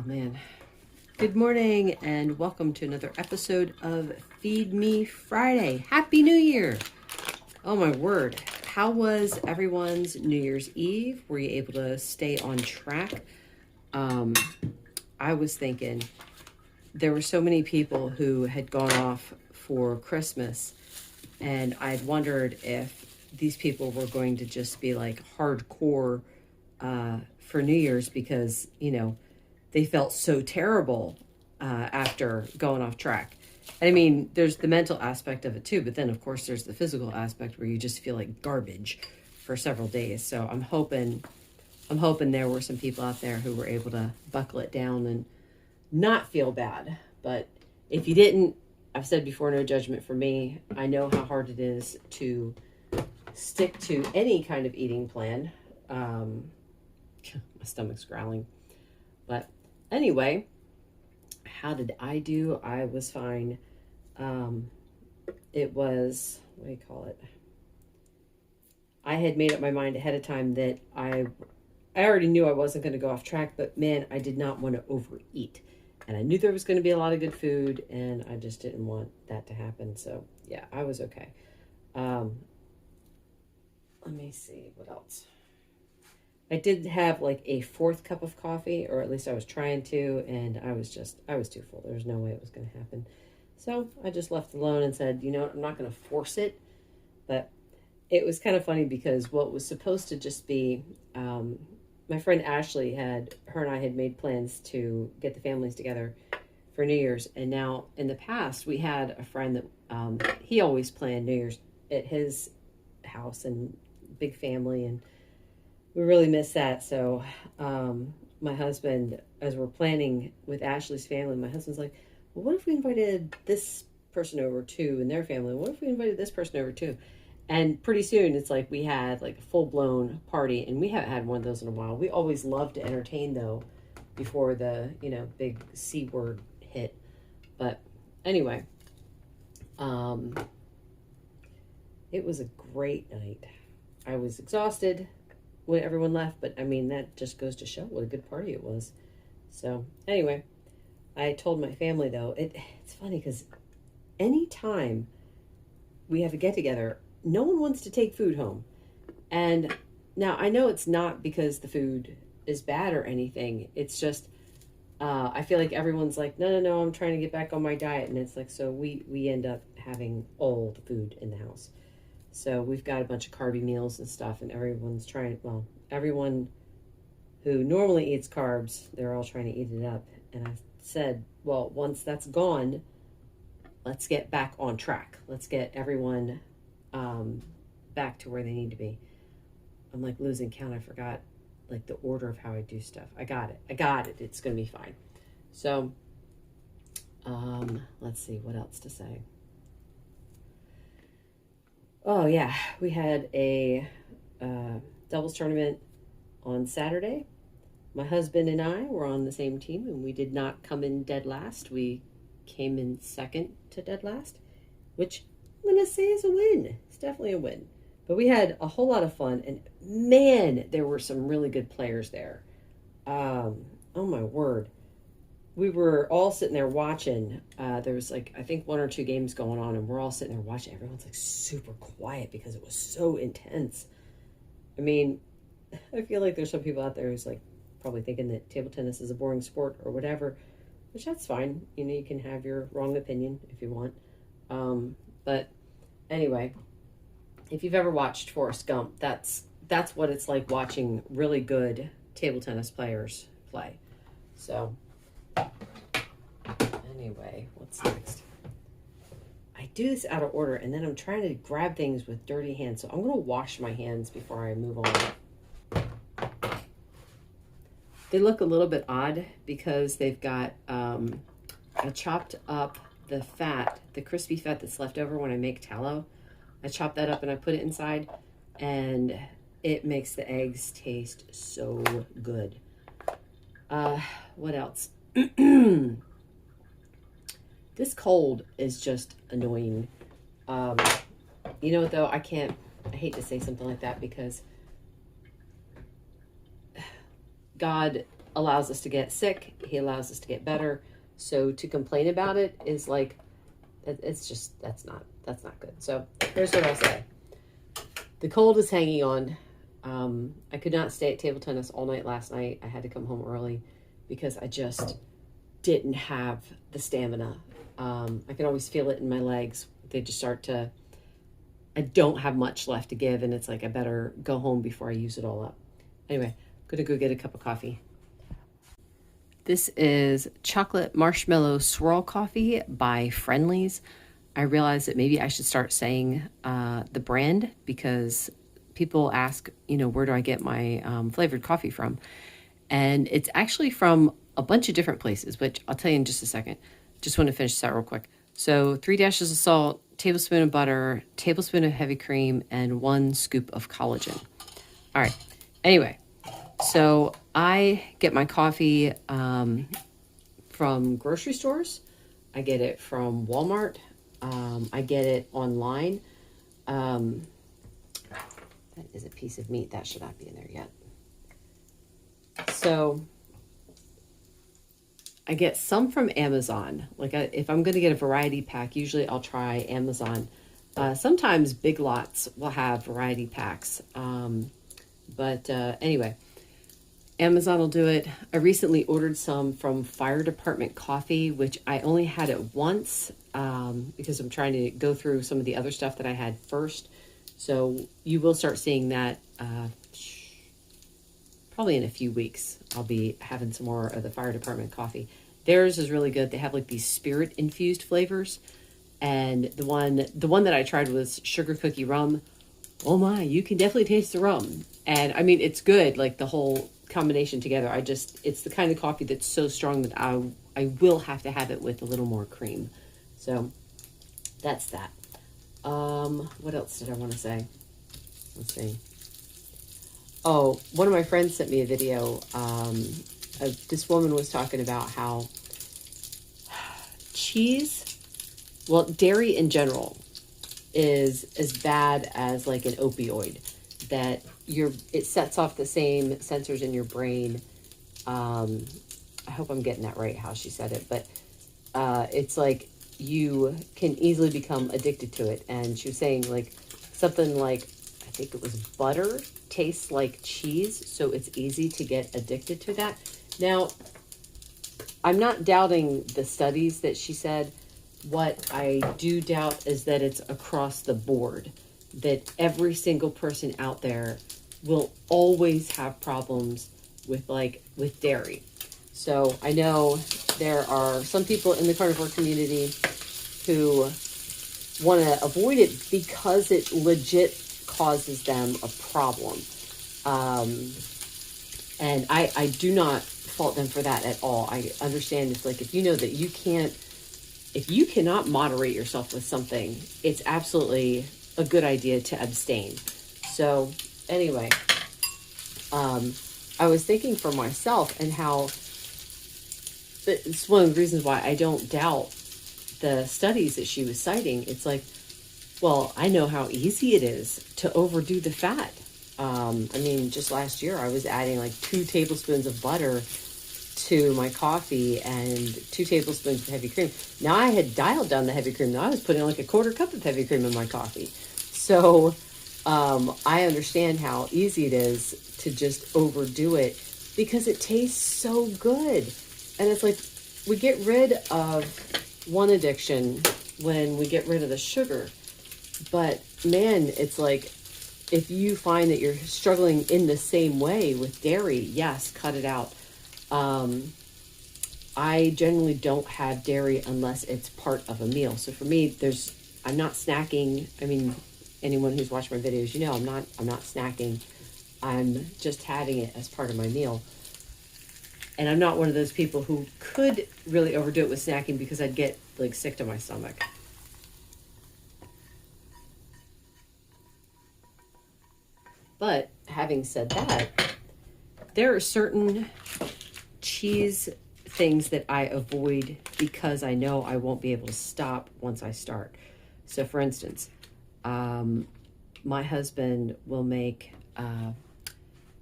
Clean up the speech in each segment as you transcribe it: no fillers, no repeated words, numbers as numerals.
man. Good morning and welcome to another episode of Feed Me Friday. Happy New Year. Oh my word. How was everyone's New Year's Eve? Were you able to stay on track? I was thinking there were so many people who had gone off for Christmas, and I'd wondered if these people were going to just be like hardcore for New Year's because, they felt so terrible after going off track. And I mean, there's the mental aspect of it too, but then of course there's the physical aspect where you just feel like garbage for several days. So I'm hoping there were some people out there who were able to buckle it down and not feel bad. But if you didn't, I've said before, no judgment for me. I know how hard it is to stick to any kind of eating plan. My stomach's growling. But anyway, how did I do? I was fine. It was, what do you call it? I had made up my mind ahead of time that I already knew I wasn't going to go off track, but man, I did not want to overeat. And I knew there was going to be a lot of good food, and I just didn't want that to happen. So yeah, I was okay. Let me see, what else? I did have like a fourth cup of coffee, or at least I was trying to, and I was too full. There was no way it was going to happen. So I just left it alone and said, you know what, I'm not going to force it. But it was kind of funny because what was supposed to just be, my friend Ashley her and I had made plans to get the families together for New Year's. And now in the past, we had a friend that he always planned New Year's at his house and big family, and we really miss that. So my husband, as we're planning with Ashley's family, my husband's like, well, what if we invited this person over too and their family? What if we invited this person over too? And pretty soon it's like we had like a full-blown party, and we haven't had one of those in a while. We always love to entertain though before the, big C word hit. But anyway, it was a great night. I was exhausted when everyone left, but I mean, that just goes to show what a good party it was. So anyway, I told my family though, it's funny because anytime we have a get together, no one wants to take food home. And now I know it's not because the food is bad or anything. It's just, I feel like everyone's like, no, I'm trying to get back on my diet. And it's like, so we end up having all the food in the house. So we've got a bunch of carby meals and stuff, and everyone who normally eats carbs, they're all trying to eat it up. And I said, well, once that's gone, let's get back on track. Let's get everyone back to where they need to be. I'm like losing count. I forgot like the order of how I do stuff. I got it. It's going to be fine. So let's see what else to say. Oh yeah, we had a doubles tournament on Saturday. My husband and I were on the same team, and we did not come in dead last. We came in second to dead last, which I'm going to say is a win. It's definitely a win. But we had a whole lot of fun, and man, there were some really good players there. Oh my word. We were all sitting there watching. There was like, I think 1 or 2 games going on, and we're all sitting there watching. Everyone's like super quiet because it was so intense. I mean, I feel like there's some people out there who's like probably thinking that table tennis is a boring sport or whatever, which that's fine. You can have your wrong opinion if you want. But anyway, if you've ever watched Forrest Gump, that's what it's like watching really good table tennis players play. So anyway, what's next? I do this out of order, and then I'm trying to grab things with dirty hands, so I'm going to wash my hands before I move on. They look a little bit odd because they've got, I chopped up the fat, the crispy fat that's left over when I make tallow. I chop that up and I put it inside, and it makes the eggs taste so good. What else? This cold is just annoying. You know what though? I hate to say something like that because God allows us to get sick. He allows us to get better. So to complain about it is like, it's just, that's not good. So here's what I'll say. The cold is hanging on. I could not stay at table tennis all night last night. I had to come home early because I just didn't have the stamina. I can always feel it in my legs. They just start to, I don't have much left to give, and it's like I better go home before I use it all up. Anyway, I'm going to go get a cup of coffee. This is chocolate marshmallow swirl coffee by Friendly's. I realized that maybe I should start saying the brand, because people ask, where do I get my flavored coffee from? And it's actually from a bunch of different places, which I'll tell you in just a second. Just want to finish that real quick. So 3 dashes of salt, tablespoon of butter, tablespoon of heavy cream, and 1 scoop of collagen. All right. Anyway, so I get my coffee from grocery stores. I get it from Walmart. I get it online. That is a piece of meat. That should not be in there yet. So I get some from Amazon. Like if I'm going to get a variety pack, usually I'll try Amazon. Sometimes Big Lots will have variety packs. But anyway, Amazon will do it. I recently ordered some from Fire Department Coffee, which I only had it once because I'm trying to go through some of the other stuff that I had first. So you will start seeing that probably in a few weeks. I'll be having some more of the Fire Department coffee. Theirs is really good. They have like these spirit infused flavors. And the one that I tried was sugar cookie rum. Oh my, you can definitely taste the rum. And I mean, it's good, like the whole combination together. It's the kind of coffee that's so strong that I will have to have it with a little more cream. So that's that. What else did I want to say? Let's see. Oh, one of my friends sent me a video. This woman was talking about how dairy in general is as bad as like an opioid, that it sets off the same sensors in your brain. I hope I'm getting that right, how she said it, but it's like you can easily become addicted to it. And she was saying like something like, I think it was butter tastes like cheese, so it's easy to get addicted to that. Now, I'm not doubting the studies that she said. What I do doubt is that it's across the board, that every single person out there will always have problems with dairy. So I know there are some people in the carnivore community who want to avoid it because it legit causes them a problem. And I do not fault them for that at all. I understand it's like, if you know that if you cannot moderate yourself with something, it's absolutely a good idea to abstain. So anyway, I was thinking for myself and how it's one of the reasons why I don't doubt the studies that she was citing. It's like, well, I know how easy it is to overdo the fat. I mean, just last year I was adding like 2 tablespoons of butter to my coffee and 2 tablespoons of heavy cream. Now I had dialed down the heavy cream. Now I was putting like a 1/4 cup of heavy cream in my coffee. So I understand how easy it is to just overdo it because it tastes so good. And it's like we get rid of one addiction when we get rid of the sugar. But man, it's like if you find that you're struggling in the same way with dairy, yes, cut it out. I generally don't have dairy unless it's part of a meal. So for me, I'm not snacking. I mean, anyone who's watched my videos, I'm not snacking. I'm just having it as part of my meal. And I'm not one of those people who could really overdo it with snacking because I'd get like sick to my stomach. But having said that, there are certain cheese things that I avoid because I know I won't be able to stop once I start. So for instance, my husband will make,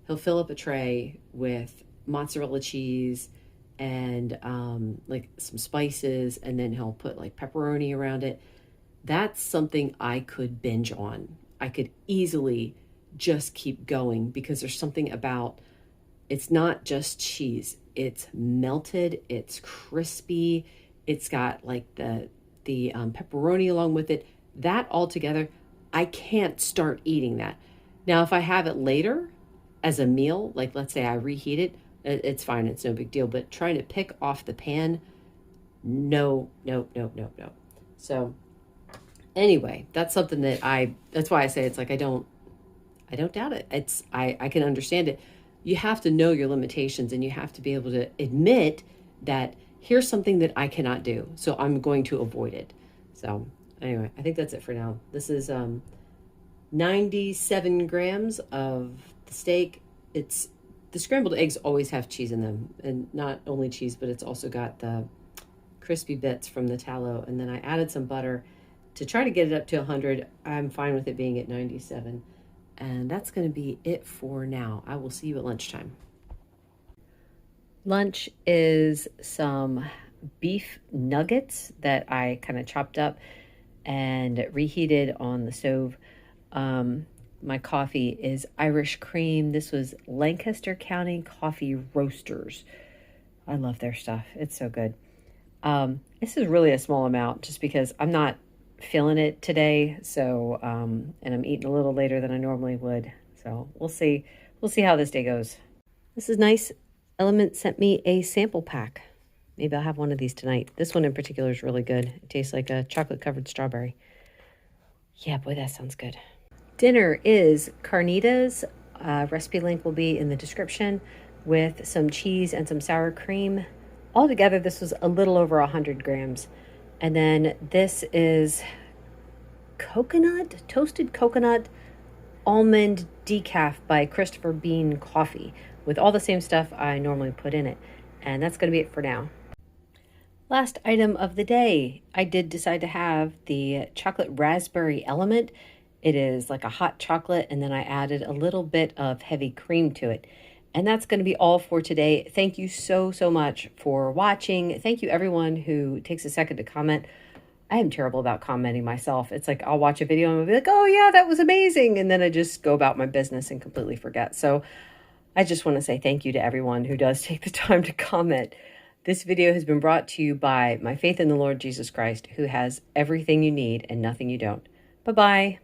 he'll fill up a tray with mozzarella cheese and like some spices, and then he'll put like pepperoni around it. That's something I could binge on. I could easily just keep going because there's something about, it's not just cheese. It's melted, it's crispy, it's got like the pepperoni along with it. That all together, I can't start eating that. Now, if I have it later as a meal, like let's say I reheat it, it's fine, it's no big deal. But trying to pick off the pan, no, no, no, no, no. So anyway, that's something that that's why I say it's like I don't doubt it. I can understand it. You have to know your limitations, and you have to be able to admit that here's something that I cannot do, so I'm going to avoid it. So anyway, I think that's it for now. This is 97 grams of the steak. It's the scrambled eggs always have cheese in them, and not only cheese, but it's also got the crispy bits from the tallow. And then I added some butter to try to get it up to 100. I'm fine with it being at 97. And that's going to be it for now. I will see you at lunchtime. Lunch is some beef nuggets that I kind of chopped up and reheated on the stove. My coffee is Irish cream. This was Lancaster County Coffee Roasters. I love their stuff. It's so good. This is really a small amount just because I'm not feeling it today, so and I'm eating a little later than I normally would, so we'll see how this day goes. This is nice. Element sent me a sample pack. Maybe I'll have one of these tonight. This one in particular is really good. It tastes like a chocolate covered strawberry. Yeah, boy, that sounds good. Dinner is carnitas. Recipe link will be in the description, with some cheese and some sour cream. Altogether, this was a little over 100 grams. And then this is toasted coconut almond decaf by Christopher Bean Coffee, with all the same stuff I normally put in it. And that's going to be it for now. Last item of the day, I did decide to have the chocolate raspberry element. It is like a hot chocolate, and then I added a little bit of heavy cream to it. And that's going to be all for today. Thank you so, so much for watching. Thank you everyone who takes a second to comment. I am terrible about commenting myself. It's like I'll watch a video and I'll be like, oh yeah, that was amazing. And then I just go about my business and completely forget. So I just want to say thank you to everyone who does take the time to comment. This video has been brought to you by my faith in the Lord Jesus Christ, who has everything you need and nothing you don't. Bye-bye.